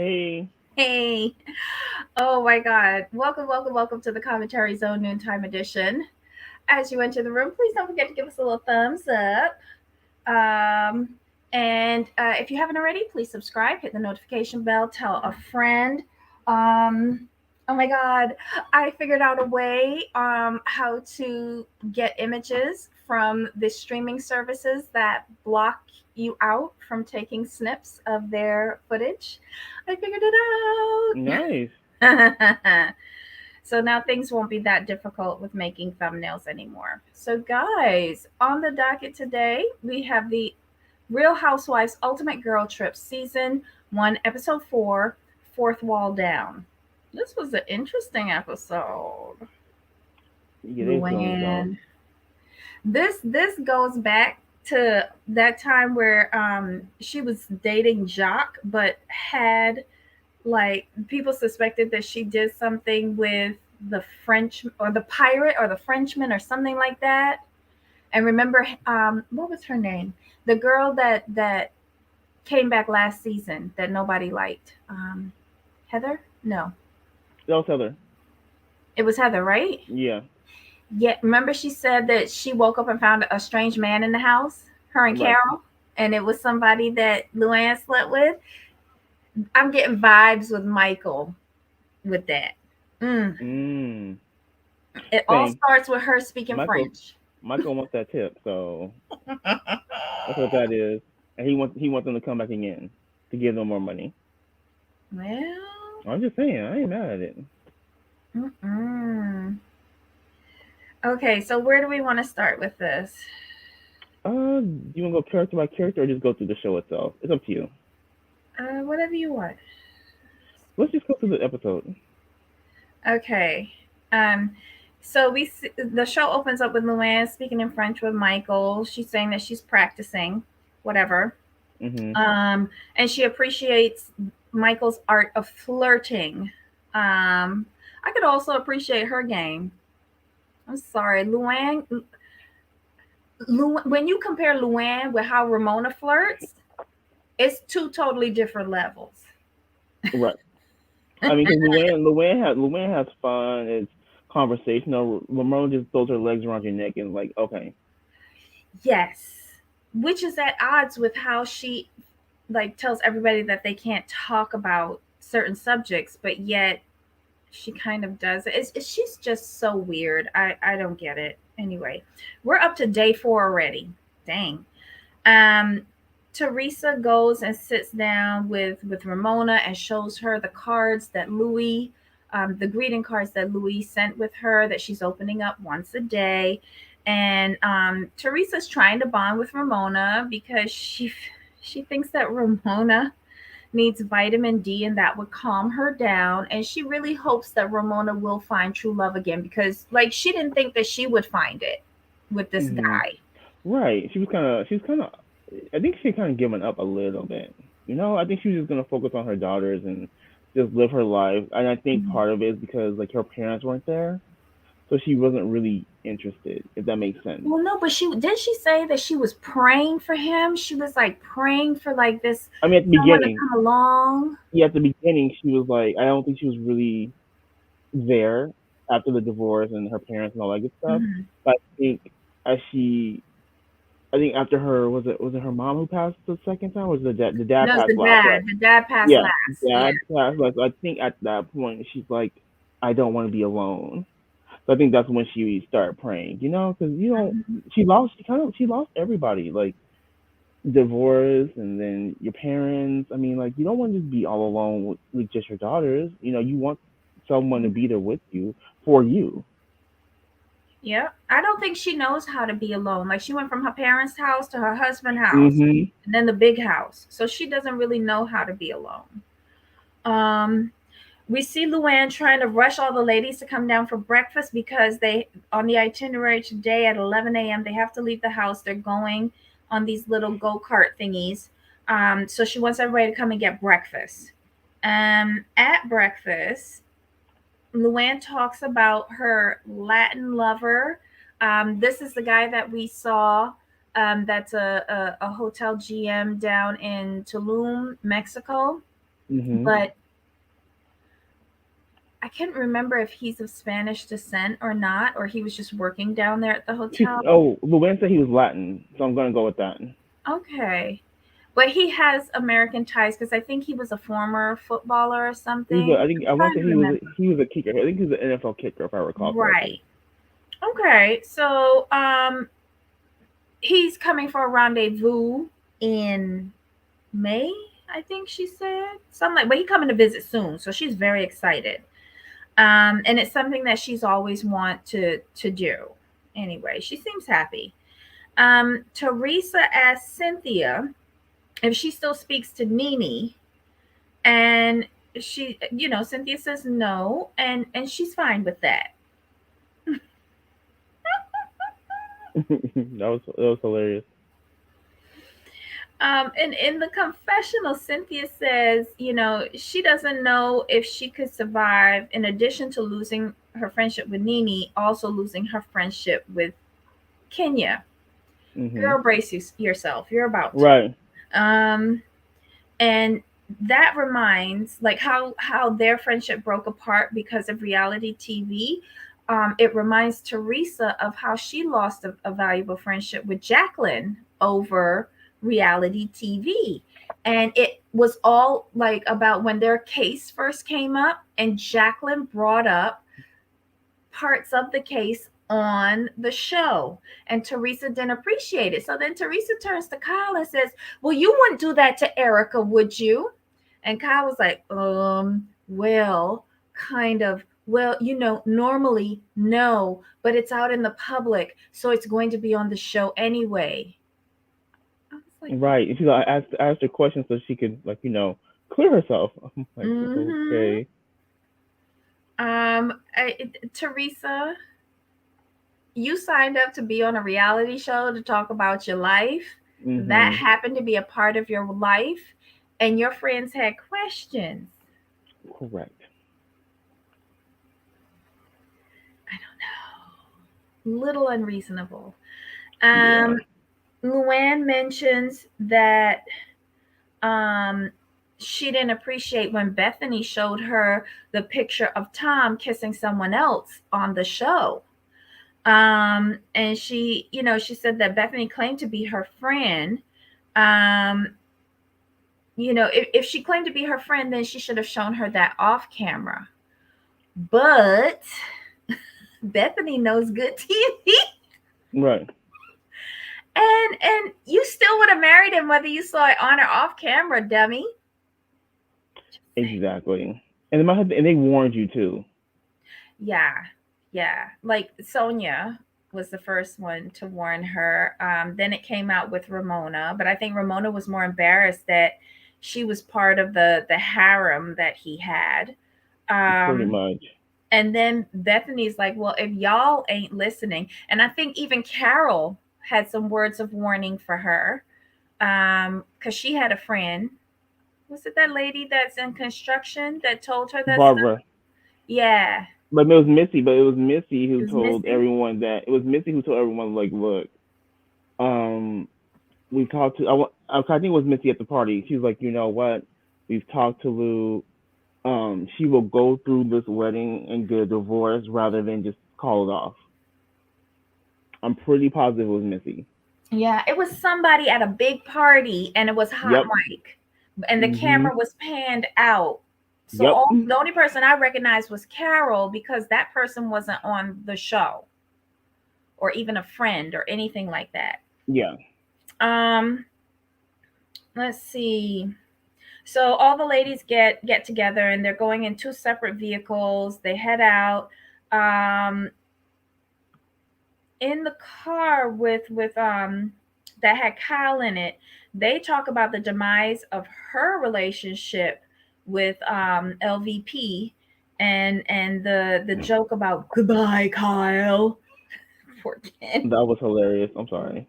Hey, Hey, oh my God. Welcome to the Commentary Zone Noontime Edition. As you enter the room, please don't forget to give us a little thumbs up. And if you haven't already, please subscribe, hit the notification bell, tell a friend. Um, oh my God, I figured out a way how to get images from the streaming services that block you out from taking snips of their footage. I figured nice. it out. So now things won't be that difficult with making thumbnails anymore. So, guys, on the docket today, we have the Real Housewives Ultimate Girl Trip Season 1, Episode 4, Fourth Wall Down. This was an interesting episode, Yeah, they was feeling themselves. Luann. This goes back to that time where she was dating Jacques, but had like people suspected that she did something with the French or the pirate or the Frenchman or something like that. And remember, what was her name? The girl that came back last season that nobody liked. Heather? No, That was Heather. it was Heather, right? Yeah, Yeah. Remember, she said that she woke up and found a strange man in the house. Her and right. Carol, and it was somebody that Luann slept with. I'm getting vibes with Michael with that. Mm. Mm. It all Same. starts with her speaking Michael. French. Michael wants that tip, so that's what that is. And he wants them to come back again to give them more money. Well, I'm just saying, I ain't mad at it. mm-mm. Okay, so where do we want to start with this? Do you want to go character by character or just go through the show itself? It's up to you. Whatever you want. Let's just go through the episode. Okay. Um, so the show opens up with Luann speaking in French with Michael. She's saying that she's practicing, whatever. Mhm. Um, and she appreciates Michael's art of flirting. I could also appreciate her game. I'm sorry, when you compare Luann with how Ramona flirts, it's two totally different levels. Right. I mean, because Luann has fun. It's conversational. Ramona just throws her legs around your neck and like, okay. Yes, which is at odds with how she like tells everybody that they can't talk about certain subjects, but yet she kind of does it. She's just so weird. I don't get it. Anyway, we're up to day 4 already. Dang. Um, Teresa goes and sits down with Ramona and shows her the cards that Louis, the greeting cards that Louis sent with her that she's opening up once a day. And Teresa's trying to bond with Ramona because she thinks that Ramona needs vitamin D and that would calm her down. And she really hopes that Ramona will find true love again because, like, she didn't think that she would find it with this Mhm. guy. Right. She was kind of. I think she kind of given up a little bit. I think she was just gonna focus on her daughters and just live her life. And I think Mhm. part of it is because like her parents weren't there, so she wasn't really interested. If that makes sense. Well, no, but she say that she was praying for him. She was like praying for like this I mean, at the someone to beginning, come along. yeah, at the beginning, she was like, I don't think she was really there after the divorce and her parents and all that good stuff. Mhm. But as she, I think after her was it her mom who passed the second time, or was it the dad? The dad No, it's passed the last, dad. right? The dad passed Yeah, last. Yeah. dad passed last. So I think at that point she's like, I don't want to be alone. So I think that's when she started praying, because Mhm. she lost everybody, like divorce and then your parents. I mean, like you don't want to just be all alone with just your daughters. You want someone to be there with you for you. Yeah. I don't think she knows how to be alone. Like she went from her parents' house to her husband's house Mhm. and then the big house. So she doesn't really know how to be alone. Um, we see Luann trying to rush all the ladies to come down for breakfast because they on the itinerary today at 11 a.m. they have to leave the house. They're going on these little go-kart thingies. So she wants everybody to come and get breakfast. At breakfast, Luann talks about her Latin lover. This is the guy that we saw. That's a hotel GM down in Tulum, Mexico. Mhm. but I can't remember if he's of Spanish descent or not, or he was just working down there at the hotel. Luann said he was Latin, so I'm gonna go with that. Okay. But he has American ties because I think he was a former footballer or something. I think I'm I want trying to to say remember. he was a kicker. I think he was an NFL kicker if I recall correctly. Right. Okay. So he's coming for a rendezvous in May, I think she said. Something like, but he's coming to visit soon. So she's very excited. And it's something that she's always want to do. Anyway, she seems happy. Teresa asked Cynthia if she still speaks to Nene, and Cynthia says no, and she's fine with that. That was hilarious. And in the confessional, Cynthia says, she doesn't know if she could survive, in addition to losing her friendship with Nene, also losing her friendship with Kenya. Mhm. Girl, brace yourself. You're about Right. to. And that reminds, like, how their friendship broke apart because of reality TV. It reminds Teresa of how she lost a valuable friendship with Jacqueline over reality TV. And it was all like about when their case first came up, and Jacqueline brought up parts of the case on the show. And Teresa didn't appreciate it. So then Teresa turns to Kyle and says, "Well, you wouldn't do that to Erica, would you?" And Kyle was like, well, kind of. Well, normally, no, but it's out in the public, so it's going to be on the show anyway. I was like, Right. And she like asked her questions so she could clear herself. I'm like, mm-hmm. okay. Teresa, you signed up to be on a reality show to talk about your life. That Mhm. happened to be a part of your life, and your friends had questions. Correct. I don't know. Little unreasonable. Yeah. Um, Luann mentions that um, she didn't appreciate when Bethany showed her the picture of Tom kissing someone else on the show. And she said that Bethany claimed to be her friend. Um, if she claimed to be her friend, then she should have shown her that off camera. But Bethany knows good TV, Right. and you still would have married him whether you saw it on or off camera, dummy. Just saying. Exactly. And they warned you too. Yeah, yeah. Like Sonia was the first one to warn her. Then it came out with Ramona, but I think Ramona was more embarrassed that she was part of the harem that he had. Pretty Um, much. and then Bethany's like, well, if y'all ain't listening, and I think even Carol had some words of warning for her, because she had a friend. Was it that lady that's in construction that told her that stuff? Barbara. Yeah, But it was Missy. But it was Missy it who was told Missy. everyone that it was Missy who told everyone like, look, um, we talked to. I think it was Missy at the party. She was like, you know what? We've talked to Lou. She will go through this wedding and get a divorce rather than just call it off. I'm pretty positive it was Missy. Yeah, it was somebody at a big party, and it was hot Yep. mic, and the Mhm. camera was panned out. So Yep. the only person I recognized was Carol, because that person wasn't on the show or even a friend or anything like that. Yeah. Um, let's see. So all the ladies get together, and they're going in two separate vehicles. They head out. Um, in the car with that had Kyle in it. They talk about the demise of her relationship with LVP, and the joke about goodbye, Kyle. Poor kid. That was hilarious. I'm sorry.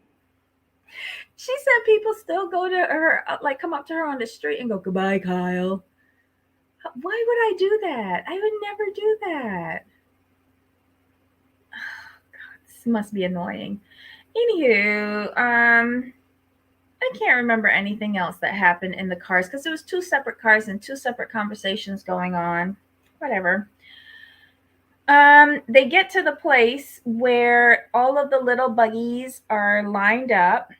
She said people still go to her, like come up to her on the street and go goodbye, Kyle. Why would I do that? I would never do that. This must be annoying. Anywho, I can't remember anything else that happened in the cars because it was two separate cars and two separate conversations going on. Whatever. They get to the place where all of the little buggies are lined up.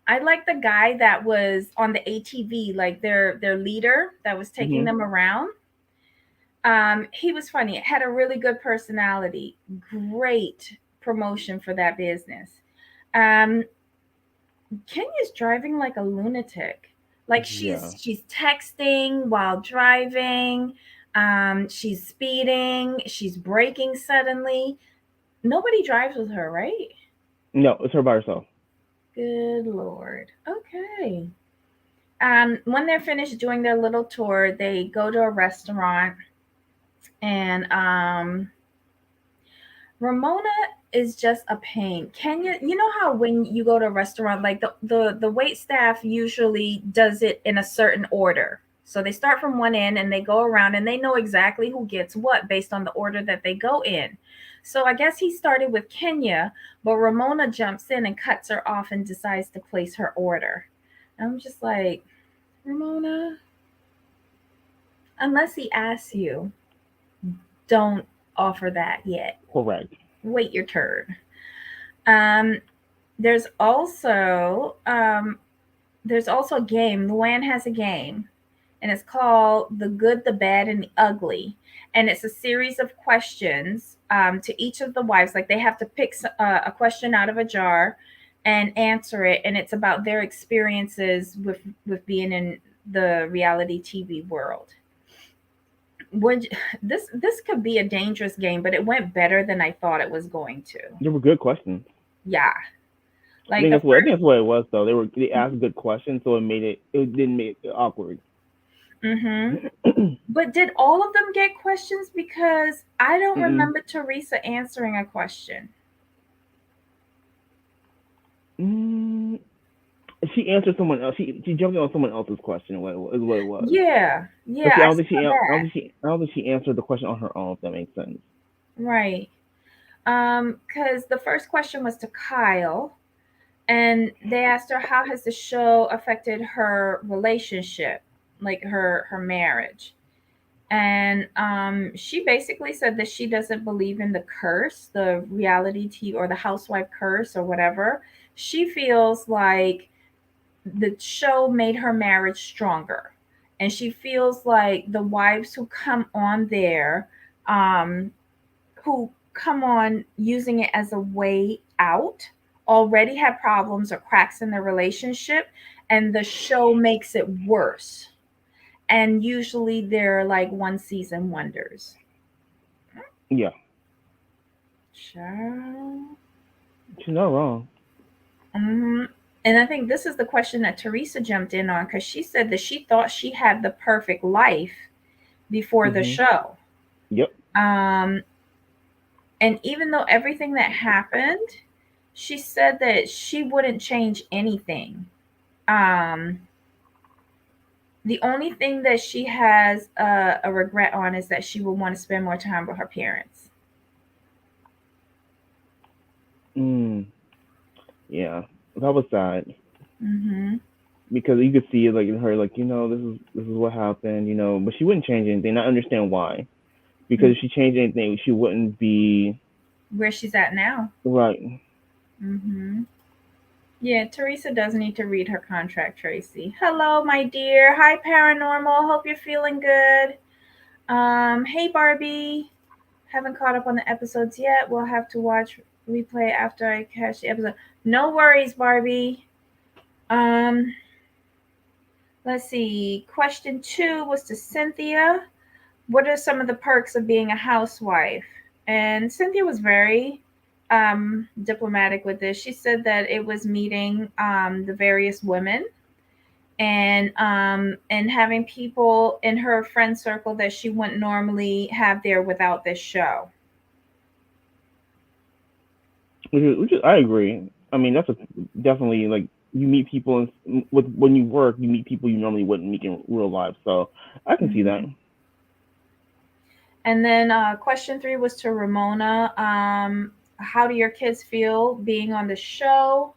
I like the guy that was on the ATV, like their leader that was taking Mhm. them around. He was funny. Had a really good personality. Great promotion for that business. Um, Kenya's driving like a lunatic. Like Yeah. she's texting while driving. She's speeding. She's braking suddenly. Nobody drives with her, right? No, it's her by herself. Good lord. Okay. When they're finished doing their little tour, they go to a restaurant, and Ramona is just a pain. Kenya, you know how when you go to a restaurant, like the wait staff usually does it in a certain order. So they start from one end and they go around and they know exactly who gets what based on the order that they go in. So I guess he started with Kenya, but Ramona jumps in and cuts her off and decides to place her order. I'm just like, Ramona, unless he asks you, don't offer that yet. Correct. Wait your turn. Um, there's also a game. Luann has a game, and it's called The Good, the Bad, and the Ugly. And it's a series of questions to each of the wives. Like they have to pick a question out of a jar and answer it, and it's about their experiences with being in the reality TV world. Would this could be a dangerous game, but it went better than I thought it was going to. They were good questions. Yeah, I like think the that's what I think first. that's what it was though. They asked good questions, so it didn't make it awkward. Mm-hmm. But did all of them get questions? Because I don't Mm-mm. remember Teresa answering a question. Mm, she answered someone else. She jumped in on someone else's question. Is what it was. Yeah, But yeah, see, I saw that. I don't think she answered the question on her own. If that makes sense. Right. Because the first question was to Kyle, and they asked her how has the show affected her relationship, like her marriage. And she basically said that she doesn't believe in the curse, the reality TV or the housewife curse or whatever. She feels like the show made her marriage stronger, and she feels like the wives who come on there, um, who come on using it as a way out, already had problems or cracks in their relationship, and the show makes it worse. And usually they're like one season wonders. Yeah, Child. she's not wrong. hmm And I think this is the question that Teresa jumped in on because she said that she thought she had the perfect life before the Mhm. show. Yep. Um, and even though everything that happened, she said that she wouldn't change anything. Um, the only thing that she has a regret on is that she would want to spend more time with her parents. Mm. Yeah. That was sad hmm because you could see it like in her, like this is what happened, but she wouldn't change anything. I understand why. Because if she changed anything, she wouldn't be Where she's at now. right. hmm Yeah, Teresa does need to read her contract, Tracy. Hello, my dear. Hi, Paranormal. Hope you're feeling good. Hey, Barbie. Haven't caught up on the episodes yet. We'll have to watch replay after I catch the episode. No worries, Barbie. Um, let's see. Question 2 was to Cynthia. What are some of the perks of being a housewife? And Cynthia was very diplomatic with this. She said that it was meeting the various women and having people in her friend circle that she wouldn't normally have there without this show. Which is I agree. I mean, that's a definitely like you meet people with when you work, you meet people you normally wouldn't meet in real life. So I can see that. hmm And then question 3 was to Ramona. How do your kids feel being on the show?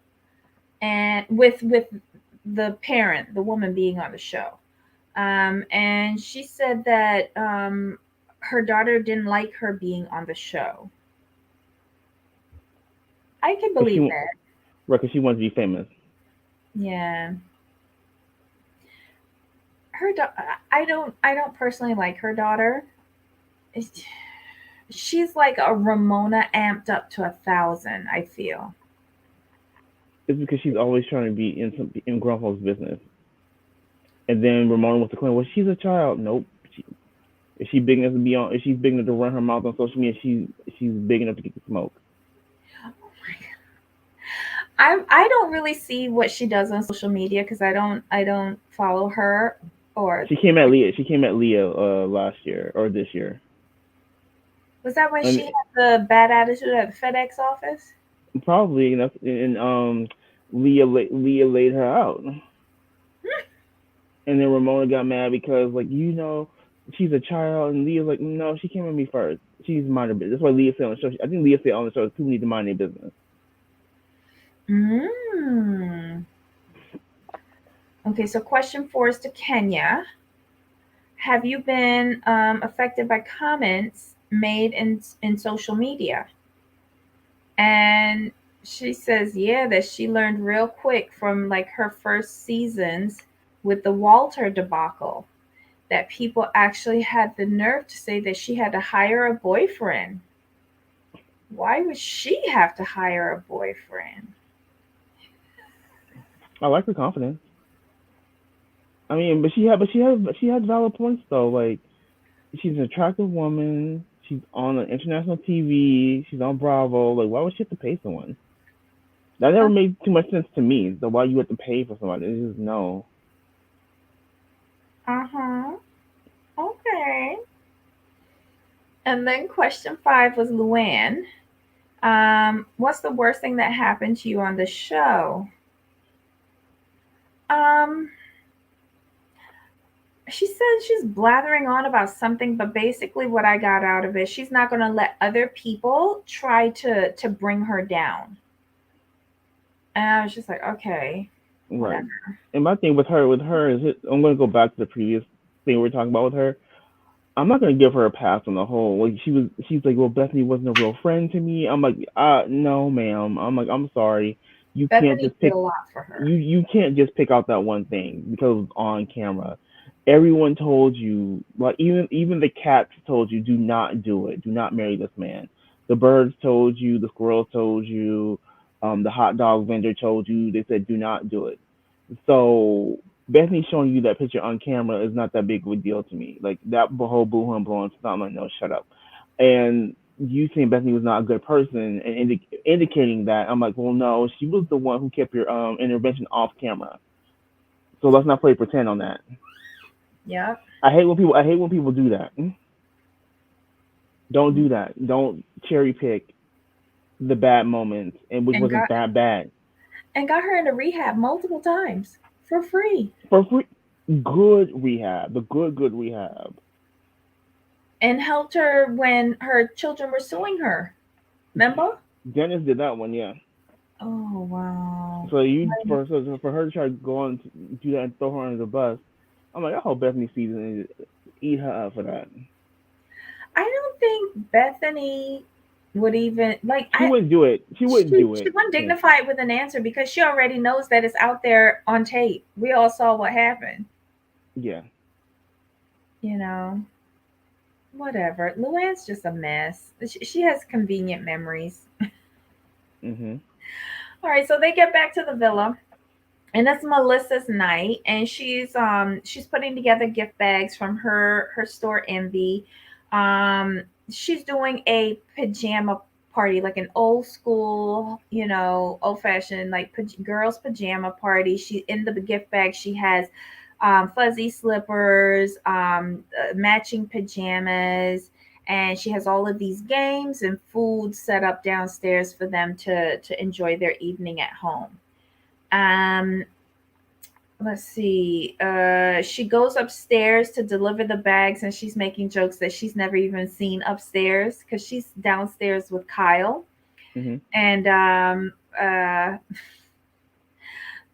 and with the parent, the woman being on the show. And she said that her daughter didn't like her being on the show. I can Cause believe she, that. right, cause she wants to be famous. Yeah. I don't personally like her daughter. It's- She's like a Ramona amped up to 1,000, I feel. It's because she's always trying to be in grown folks' business. And then Ramona wants to claim, well, she's a child. Nope. Is she big enough to be on? Is she big enough to run her mouth on social media? She's big enough to get the smoke. I don't really see what she does on social media because I don't follow her. Or She came at Leah. She came at Leah last year or this year, was that when and she had the bad attitude at the FedEx office? probably and Leah laid her out, and then Ramona got mad because she's a child, and Leah's like no, she came at me first. She's mind her business. That's why Leah said on the show. I think Leah said on the show people need to mind their business. Mm. Okay, so question 4 is to Kenya. Have you been affected by comments made in social media? And she says, yeah, that she learned real quick from like her first seasons with the Walter debacle that people actually had the nerve to say that she had to hire a boyfriend. Why would she have to hire a boyfriend? I like her confidence. I mean, but she has valid points though. Like she's an attractive woman. She's on international TV. She's on Bravo. Like, why would she have to pay someone? That never made too much sense to me. So why you have to pay for somebody? It's just no. Uh huh. Okay. And then question 5 was Luann. What's the worst thing that happened to you on the show? Um, she said she's blathering on about something, but basically what I got out of it, she's not going to let other people try to bring her down. And I was just like, okay, whatever. Right. And my thing with her is I'm gonna go back to the previous thing we were talking about with her. I'm not gonna give her a pass on the whole. Like she's like, well, Bethany wasn't a real friend to me. I'm like, no, ma'am. I'm like, I'm sorry. You can't Bethany just did pick a lot for her. you can't just pick out that one thing because it's on camera. Everyone told you, like even the cats told you, do not do it. Do not marry this man. The birds told you, the squirrels told you, the hot dog vendor told you. They said do not do it. So Bethany showing you that picture on camera is not that big of a deal to me. Like that whole boohoo and blowing stuff, I'm like, no, shut up. And you saying Bethany was not a good person and indicating that, I'm like, well, no, she was the one who kept your intervention off camera. So let's not play pretend on that. Yep. I hate when people do that. Don't do that. Don't cherry pick the bad moments and which And wasn't got that bad and got her into rehab multiple times for free. for free. Good rehab, the good rehab. And helped her when her children were suing her. Remember? Dennis did that one, yeah. Oh wow. For her to try to go on to do that and throw her under the bus, I'm like, I hope Bethany sees it and eat her up for that. I don't think Bethany would even like She I wouldn't do it. She wouldn't do she it. wouldn't Yeah, dignify it with an answer because she already knows that it's out there on tape. We all saw what happened. yeah. You know, whatever. Luann's just a mess. She has convenient memories. Mhm. All right, so they get back to the villa, and it's Melissa's night, and she's putting together gift bags from her store Envy. Um, she's doing a pajama party, like an old school, old fashioned like girls pajama party. She in the gift bag she has fuzzy slippers, matching pajamas. And she has all of these games and food set up downstairs for them to enjoy their evening at home. Um, let's see. She goes upstairs to deliver the bags, and she's making jokes that she's never even seen upstairs because she's downstairs with Kyle. Mhm. And uh,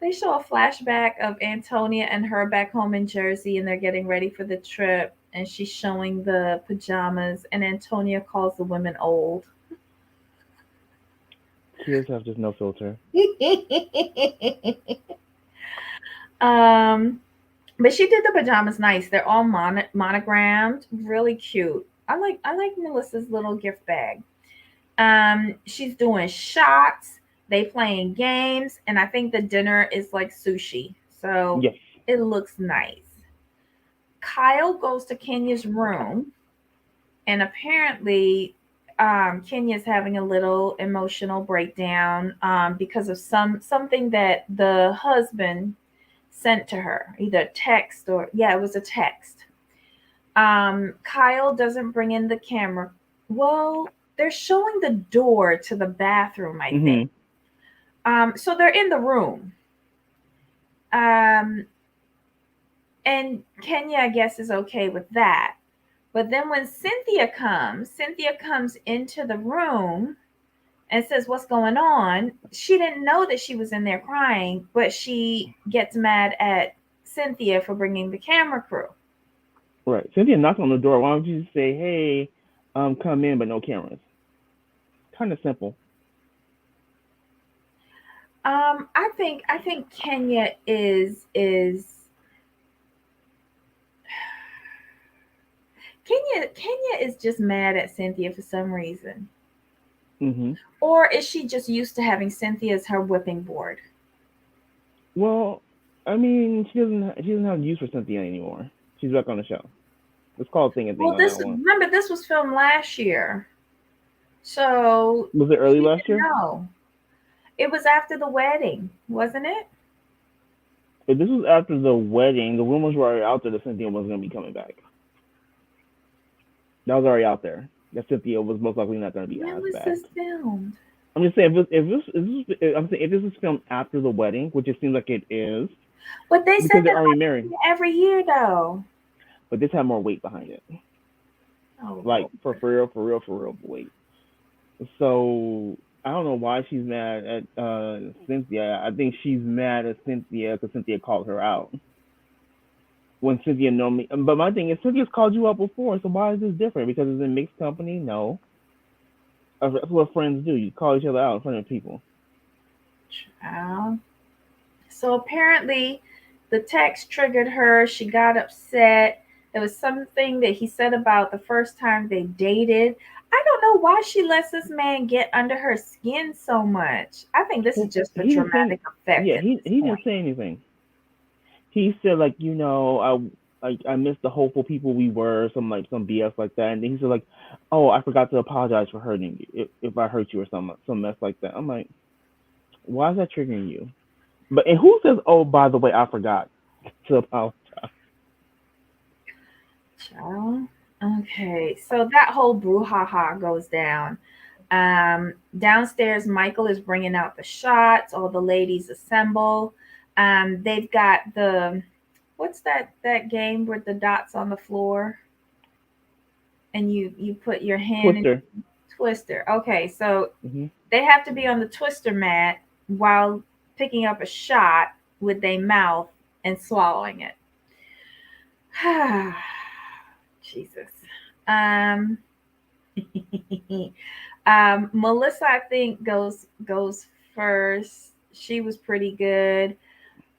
They show a flashback of Antonia and her back home in Jersey, and they're getting ready for the trip. And she's showing the pajamas, and Antonia calls the women old. Kids have just no filter. um, but she did the pajamas nice. They're all monogrammed, really cute. I like Melissa's little gift bag. She's doing shots. They playing games, and I think the dinner is like sushi, so Yes. it looks nice. Kyle goes to Kenya's room, and apparently, Kenya's having a little emotional breakdown because of something that the husband sent to her, either text or yeah, it was a text. Kyle doesn't bring in the camera. Well, they're showing the door to the bathroom, I think. Mhm. So they're in the room. Um, and Kenya, I guess, is okay with that. But then when Cynthia comes into the room and says, "What's going on?" She didn't know that she was in there crying, but she gets mad at Cynthia for bringing the camera crew. Right. Cynthia knocked on the door. Why don't you just say, "Hey, come in," but no cameras? Kind of simple. I think Kenya is just mad at Cynthia for some reason. Mhm. Or is she just used to having Cynthia as her whipping board? Well, I mean, she doesn't have use for Cynthia anymore. She's back on the show. Let's call a thing a thing Well, on that one. this was filmed last year. So Was it she early last didn't year? know. It was after the wedding, wasn't it? If this was after the wedding, the rumors were already out there that Cynthia was going to be coming back. That was already out there. That Cynthia was most likely not going to be When asked was back. this filmed? I'm just saying, I'm saying if this is filmed after the wedding, which it seems like it is, But they said because they're that already married, every year though. but this had more weight behind it. Oh Like Lord. for real, for real, for real weight. So I don't know why she's mad at Cynthia. I think she's mad at Cynthia because Cynthia called her out when Cynthia normally. But my thing is, Cynthia's called you out before, so why is this different? Because it's in mixed company? No, that's what friends do. You call each other out in front of people. Child. So apparently, the text triggered her. She got upset. There was something that he said about the first time they dated. I don't know why she lets this man get under her skin so much. I think this is Well, just for he didn't say. dramatic effect Yeah, at this he didn't point. say anything. He said like, I miss the hopeful people we were, some BS like that, and then he said like, oh, I forgot to apologize for hurting you if I hurt you or some mess like that. I'm like, why is that triggering you? But and who says, oh, by the way, I forgot to apologize? Child. Okay, so that whole brouhaha goes down. Downstairs, Michael is bringing out the shots. All the ladies assemble. They've got the what's that game with the dots on the floor, and you put your hand in Twister. twister. Okay, so Hmm. they have to be on the twister mat while picking up a shot with their mouth and swallowing it. Jesus. Um, Melissa, I think goes first. She was pretty good.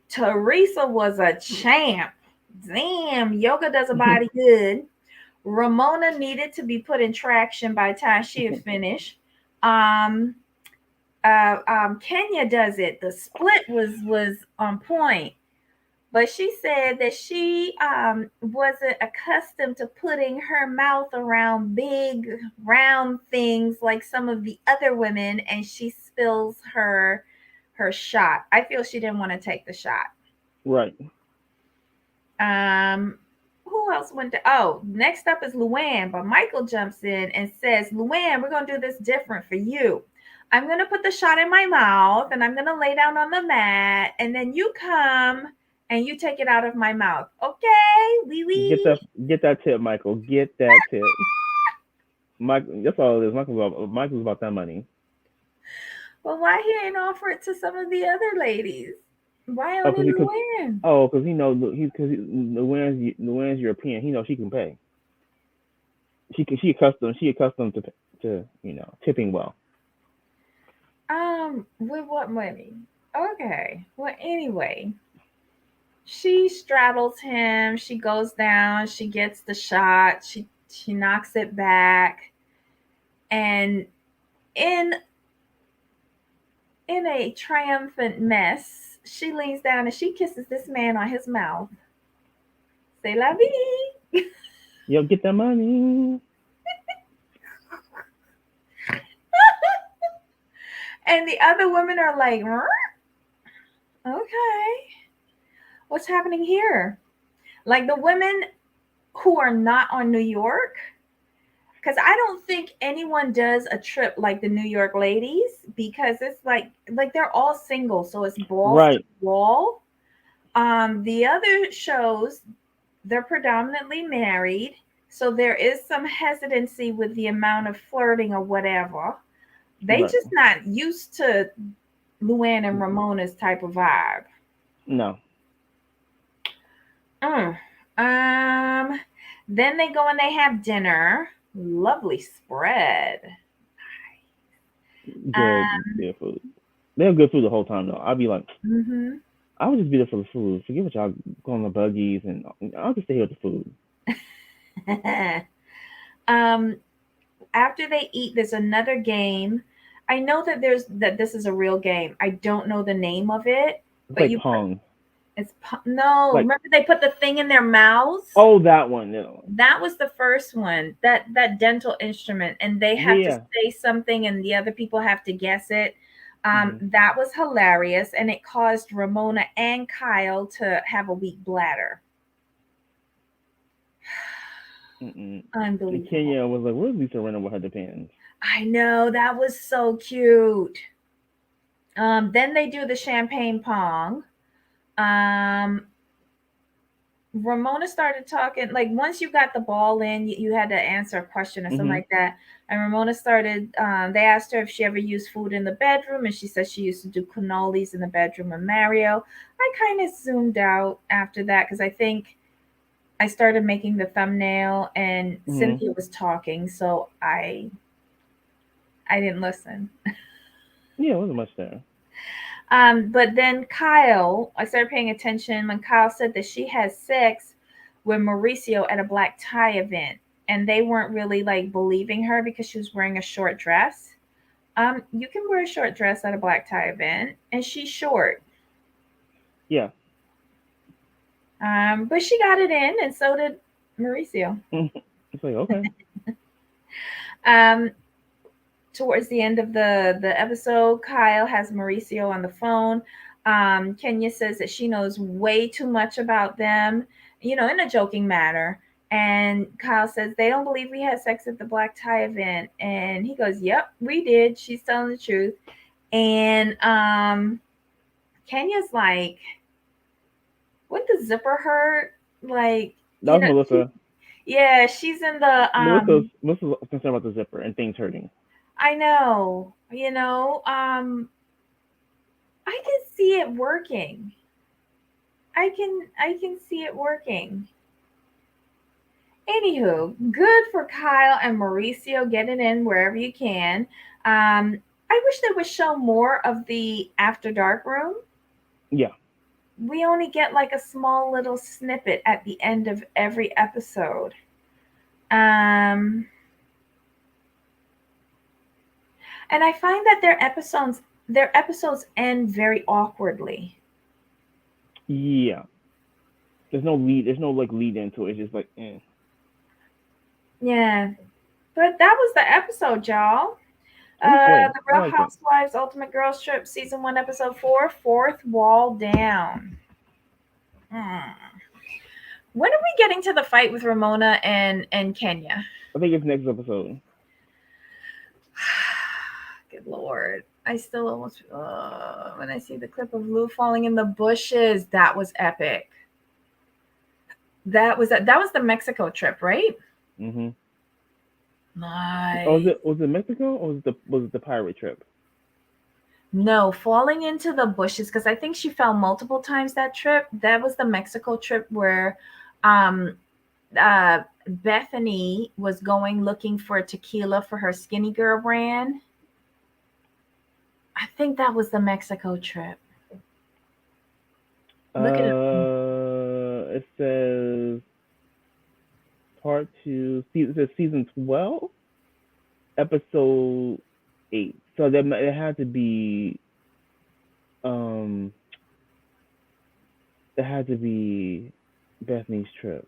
Teresa was a champ. Damn, yoga does a body good. Ramona needed to be put in traction by the time she had finished. Um, Kenya does it. The split was on point. But she said that she wasn't accustomed to putting her mouth around big round things like some of the other women, and she spills her shot. I feel she didn't want to take the shot. Right. Who else went to? Oh, next up is Luann, but Michael jumps in and says, "Luann, we're gonna do this different for you. I'm gonna put the shot in my mouth, and I'm gonna lay down on the mat, and then you come and you take it out of my mouth. Okay? Wee Get wee." that get that tip, Michael. Get that tip. Michael, that's all it is. Michael's about that money. Well, why he ain't offer it to some of the other ladies? Why Oh, only because Luann? oh, because he knows Luann's European. He knows she can pay. She accustomed to tipping well. With what money? Okay. Well, anyway, she straddles him. She goes down. She gets the shot. She knocks it back, and in in a triumphant mess, she leans down and she kisses this man on his mouth. C'est la vie. Yo, get that money. And the other women are like, "Huh? Okay, what's happening here?" Like the women who are not on New York, because I don't think anyone does a trip like the New York ladies, because it's like they're all single, so it's balls to Right, the wall. The other shows, they're predominantly married, so there is some hesitancy with the amount of flirting or whatever. They right. just not used to Luann and Ramona's type of vibe. No, Mm. Um, then they go and they have dinner. Lovely spread. good, good food. They have good food the whole time though. I'd be like, Mm-hmm. I would just be there for the food. Forget what y'all go on the buggies, and I'll just stay here with the food. um, after they eat, there's another game. I know that this is a real game. I don't know the name of it, It's but like you Pong. no. Like, Remember they put the thing in their mouths? oh, that one. That one. That was the first one. That dental instrument, and they have to Yeah. say something, and the other people have to guess it. Hmm. That was hilarious, and it caused Ramona and Kyle to have a weak bladder. Mm-mm. And Unbelievable. Kenya was like, "Where's Lisa running with her depends?" I know that was so cute. Then they do the champagne pong. Um, Ramona started talking like once you got the ball in, you had to answer a question or something Hmm. like that. And Ramona started. They asked her if she ever used food in the bedroom, and she said she used to do cannolis in the bedroom of Mario. I kind of zoomed out after that because I think I started making the thumbnail, and Hmm. Cynthia was talking, so I didn't listen. Yeah, it wasn't much there. But then Kyle, I started paying attention when Kyle said that she had sex with Mauricio at a black tie event, and they weren't really like believing her because she was wearing a short dress. You can wear a short dress at a black tie event, and she's short. Yeah. But she got it in, and so did Mauricio. It's like, okay. Um, Towards the end of the episode, Kyle has Mauricio on the phone. Kenya says that she knows way too much about them, in a joking manner. And Kyle says they don't believe we had sex at the black tie event, and he goes, "Yep, we did. She's telling the truth." And Kenya's like, "What the zipper hurt?" Like, That was she, Melissa. yeah, she's in the Melissa's concerned about the zipper and things hurting. I know, I can see it working. I can see it working. Anywho, good for Kyle and Mauricio getting in wherever you can. I wish they would show more of the After Dark room. Yeah. We only get like a small little snippet at the end of every episode. Um, and I find that their episodes end very awkwardly. Yeah. There's no lead. There's no like lead into it. It's just like, eh. Yeah, but that was the episode, y'all. It was good. The I Real liked it. Housewives Ultimate Girls Trip Season 1 Episode 4, Fourth Wall Down. Hmm. When are we getting to the fight with Ramona and Kenya? I think it's next episode. Good Lord. I still almost, when I see the clip of Lou falling in the bushes, that was epic. That was the Mexico trip, right? Hmm. Oh, Nice. was it Mexico or was it the pirate trip? No, falling into the bushes because I think she fell multiple times that trip. That was the Mexico trip where um Bethany was going looking for tequila for her Skinny Girl brand. I think that was the Mexico trip. Look at it. It says part two. It says season 12, episode 8. So that it had to be um it had to be Bethany's trip.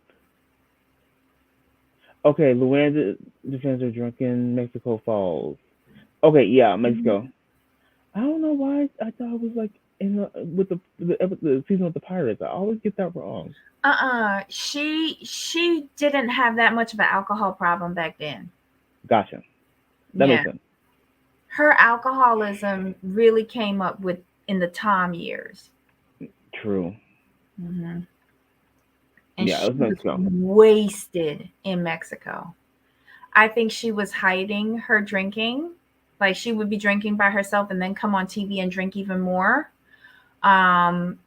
Okay, Luanda defends her drunken Mexico Falls. Okay, yeah, Mexico. I don't know why I thought it was like in with the season with the pirates. I always get that wrong. She didn't have that much of an alcohol problem back then. Gotcha. That Yeah. makes sense. Her alcoholism really came up with in the Tom years. True. Hmm. And Yeah, she it was was Mexico. wasted in Mexico. I think she was hiding her drinking. Like she would be drinking by herself and then come on TV and drink even more. Um,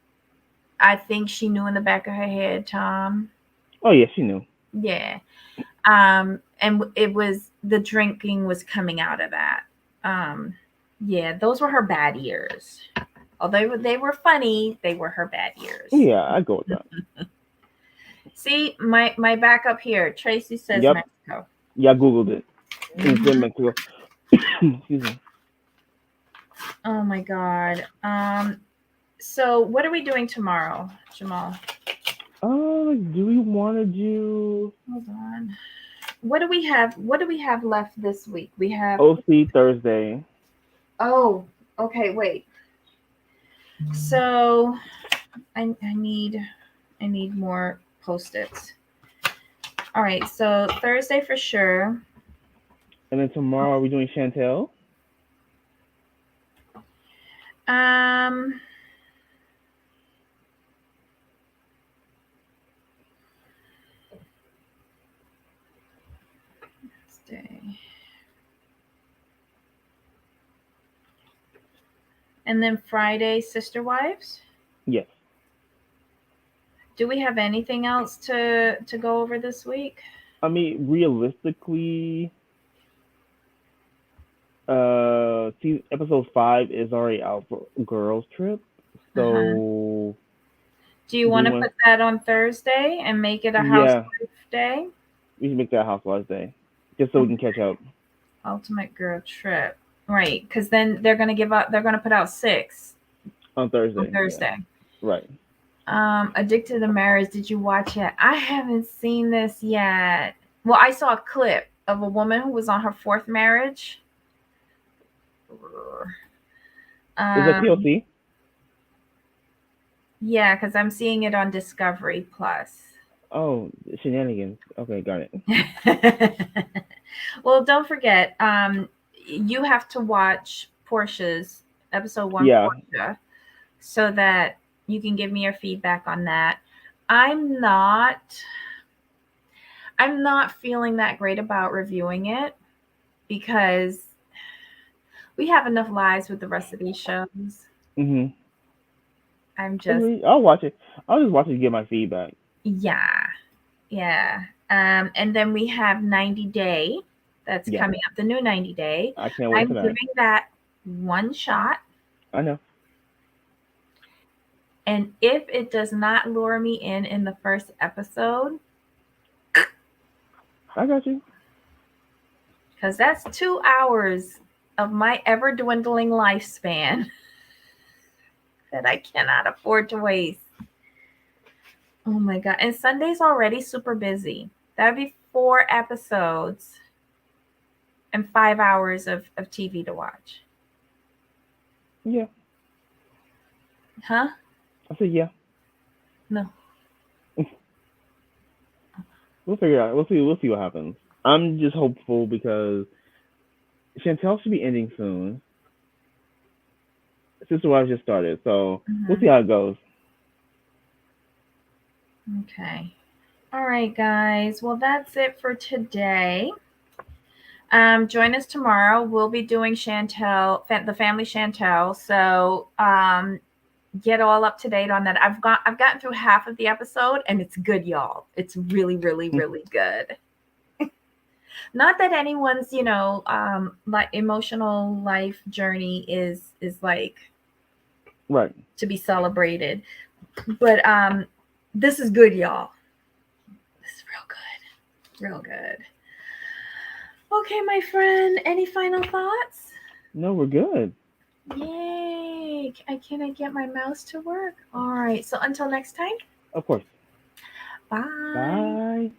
I think she knew in the back of her head, Tom. Oh yeah, she knew. Yeah. And it was the drinking was coming out of that. Um, yeah, those were her bad years. Although they were funny, they were her bad years. Yeah, I go with that. See, my backup here. Tracy says Yep. Mexico. Yeah, I googled it. And it said Hmm. Mexico. Excuse me. Oh my God. So what are we doing tomorrow, Jamal? Do we want to do Hold on. What do we have? What do we have left this week? We have. OC Thursday? Oh, okay. Wait. So I need more post-its. All right. So Thursday for sure. And then tomorrow are we doing Chantel? Um. Thursday. And then Friday, Sister Wives. Yes. Do we have anything else to go over this week? I mean, realistically, see, episode 5 is already out for girls trip. Uh-huh. So Do you do we want to want? put that on Thursday and make it a Yeah, housewife day? we should make that Housewives Day, just so we can catch up Ultimate girl trip. Right, because then they're gonna give out. They're gonna put out six on on Thursday. Yeah. Thursday. Right. Addicted to Marriage. Did you watch it? I haven't seen this yet. Well, I saw a clip of a woman who was on her fourth marriage. Is that Um, TLC? yeah, because I'm seeing it on Discovery Plus. Oh, shenanigans. Okay, got it. Well, don't forget, you have to watch Portia's episode one, Yeah. Portia, so that you can give me your feedback on that. I'm not I'm not feeling that great about reviewing it because we have enough lives with the rest of these shows. Mhm. I'm just Agreed. I'll watch it. I'll just watch it to get my feedback. yeah, yeah. And then we have 90 Day that's Yeah. coming up, the new 90 Day. I can't wait I'm for that. giving that one shot. I know. And if it does not lure me in the first episode, I got you. because that's 2 hours of my ever dwindling lifespan that I cannot afford to waste. Oh my God. And Sunday's already super busy. That'd be 4 episodes and 5 hours of TV to watch. Yeah. Huh? I said yeah. No. We'll figure it out. We'll see. We'll see what happens. I'm just hopeful because Chantel should be ending soon. Sister Wives just started, so we'll Hmm. see how it goes. Okay. All right, guys. Well, that's it for today. Join us tomorrow. We'll be doing the family Chantel. So get all up to date on that. I've gotten through half of the episode, and it's good, y'all. It's really, really, really good. Not that anyone's, like emotional life journey is like Right. to be celebrated, but this is good, y'all. This is real good. Okay, my friend. Any final thoughts? No, we're good. Yay! Can I get my mouse to work? All right. So until next time. Of course. Bye. Bye.